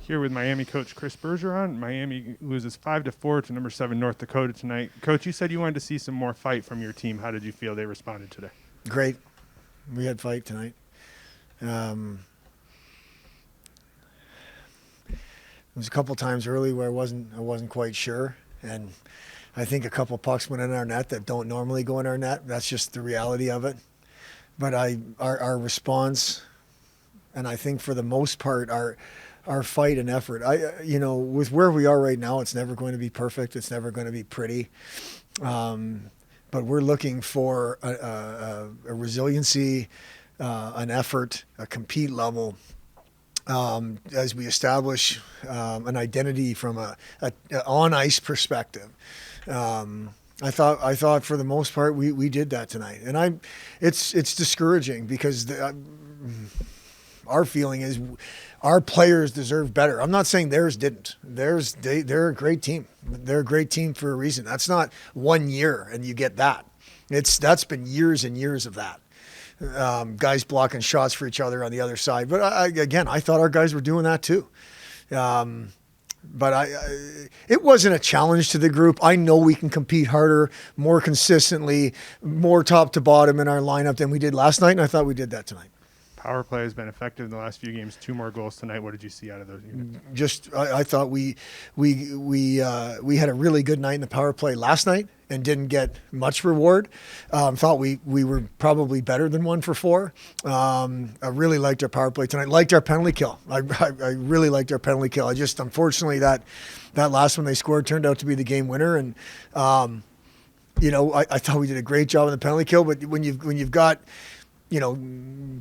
Here with Miami coach Chris Bergeron. Miami loses 5-4 to number 7 North Dakota tonight. Coach, you said you wanted to see some more fight from your team. How did you feel they responded today? Great. We had fight tonight. There was a couple times early where I wasn't quite sure, and I think a couple pucks went in our net that don't normally go in our net. That's just the reality of it. But our response, and I think for the most part, our fight and effort. With where we are right now, it's never going to be perfect. It's never going to be pretty. But we're looking for a resiliency, an effort, a compete level as we establish an identity from a on ice perspective. I thought for the most part we did that tonight, and it's discouraging because our feeling is our players deserve better. I'm not saying theirs didn't. They're a great team. They're a great team for a reason. That's not 1 year and you get that. That's been years and years of that. Guys blocking shots for each other on the other side. But I thought our guys were doing that too. But it wasn't a challenge to the group. I know we can compete harder, more consistently, more top to bottom in our lineup than we did last night, and I thought we did that tonight. Power play has been effective in the last few games. 2 more goals tonight. What did you see out of those units? I thought we had a really good night in the power play last night and didn't get much reward. Thought we were probably better than 1 for 4. I really liked our power play tonight. Liked our penalty kill. I really liked our penalty kill. Unfortunately that last one they scored turned out to be the game winner. And I thought we did a great job on the penalty kill. But when you've got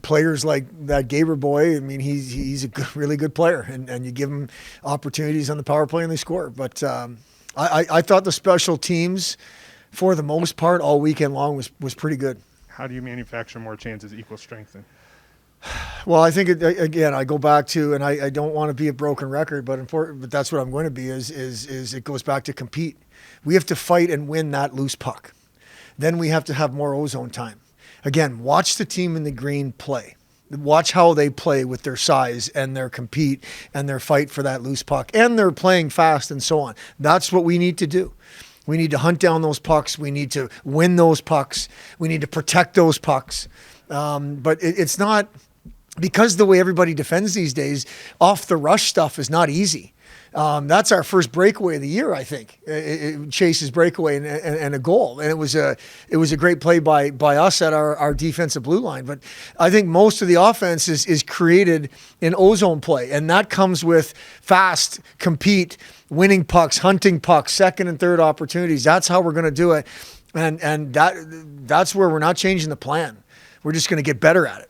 players like that Gaber boy, I mean, he's a really good player, and you give him opportunities on the power play and they score. But I thought the special teams, for the most part, all weekend long was pretty good. How do you manufacture more chances equal strength then? Well, I think, again, I go back to, and I don't want to be a broken record, but that's what I'm going to be, is it goes back to compete. We have to fight and win that loose puck. Then we have to have more ozone time. Again, watch the team in the green play. Watch how they play with their size and their compete and their fight for that loose puck. And they're playing fast and so on. That's what we need to do. We need to hunt down those pucks. We need to win those pucks. We need to protect those pucks. But it's not, because the way everybody defends these days, off the rush stuff is not easy. That's our first breakaway of the year, I think. Chase's breakaway and a goal. And it was a great play by us at our defensive blue line. But I think most of the offense is created in ozone play. And that comes with fast, compete, winning pucks, hunting pucks, second and third opportunities. That's how we're going to do it. And that's where we're not changing the plan. We're just going to get better at it.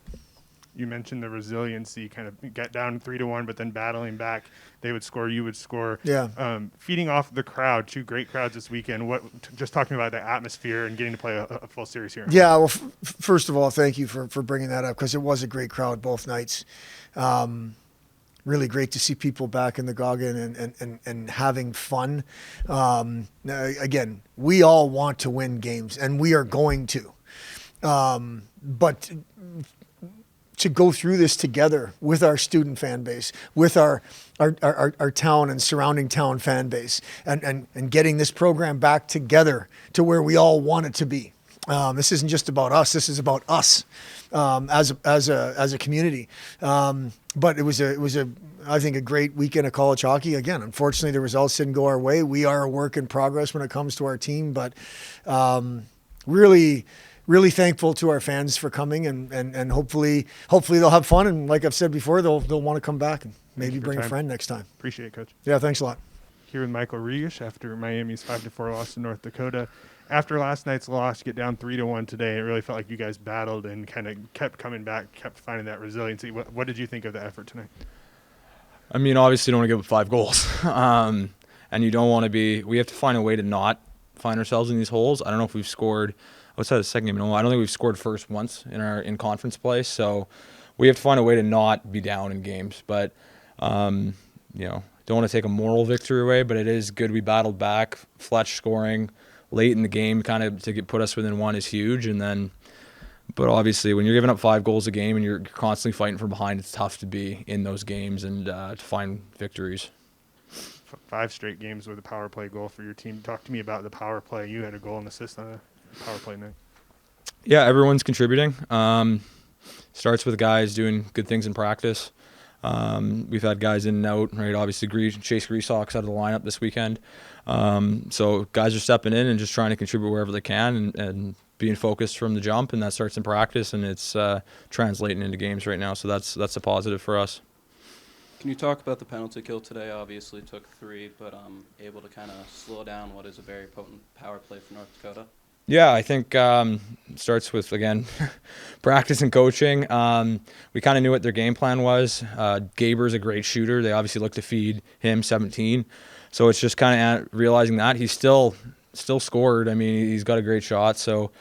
You mentioned the resiliency, kind of get down 3-1, but then battling back. They would score, you would score. Yeah. Feeding off the crowd, 2 great crowds this weekend. Just talking about the atmosphere and getting to play a full series here. Yeah, well, first of all, thank you for bringing that up, because it was a great crowd both nights. Really great to see people back in the Goggin and having fun. Again, we all want to win games, and we are going to. But to go through this together with our student fan base, with our town and surrounding town fan base, and getting this program back together to where we all want it to be. This isn't just about us. This is about us as a community. But it was I think a great weekend of college hockey. Again, unfortunately, the results didn't go our way. We are a work in progress when it comes to our team, but really thankful to our fans for coming, and hopefully they'll have fun. And like I've said before, they'll want to come back and maybe bring a friend next time. Appreciate it, Coach. Yeah, thanks a lot. Here with Michael Regush after Miami's 5-4 loss to North Dakota. After last night's loss, get down 3-1 today. It really felt like you guys battled and kind of kept coming back, kept finding that resiliency. What did you think of the effort tonight? I mean, obviously, you don't want to give up 5 goals, and you don't want to be. We have to find a way to not find ourselves in these holes. I don't know if we've scored. Outside of the second game, I don't think we've scored first once in conference play. So we have to find a way to not be down in games. But don't want to take a moral victory away. But it is good we battled back. Fletch scoring late in the game, kind of put us within 1 is huge. And then But obviously, when you're giving up 5 goals a game and you're constantly fighting from behind, it's tough to be in those games and to find victories. 5 straight games with a power play goal for your team. Talk to me about the power play. You had a goal and assist on a power play night. Yeah, everyone's contributing. Starts with guys doing good things in practice. We've had guys in and out, right? Obviously, Chase Greasox out of the lineup this weekend. So guys are stepping in and just trying to contribute wherever they can and being focused from the jump, and that starts in practice, and it's translating into games right now. So that's a positive for us. Can you talk about the penalty kill today? Obviously took 3, but able to kind of slow down what is a very potent power play for North Dakota. Yeah, I think it starts with, again, practice and coaching. We kind of knew what their game plan was. Gaber's a great shooter. They obviously look to feed him 17. So it's just kind of realizing that. He's still scored. I mean, he's got a great shot. So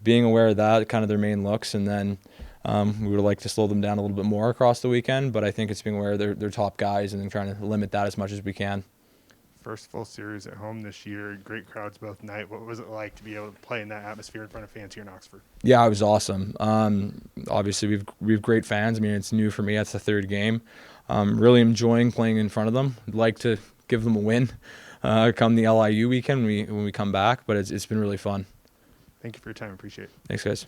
being aware of that, kind of their main looks. And then we would like to slow them down a little bit more across the weekend. But I think it's being aware of their top guys and then trying to limit that as much as we can. First full series at home this year. Great crowds both night. What was it like to be able to play in that atmosphere in front of fans here in Oxford? Yeah, it was awesome. Obviously, we've great fans. I mean, it's new for me. That's the 3rd game. Really enjoying playing in front of them. I'd like to give them a win come the LIU weekend when we come back, but it's been really fun. Thank you for your time. Appreciate it. Thanks, guys.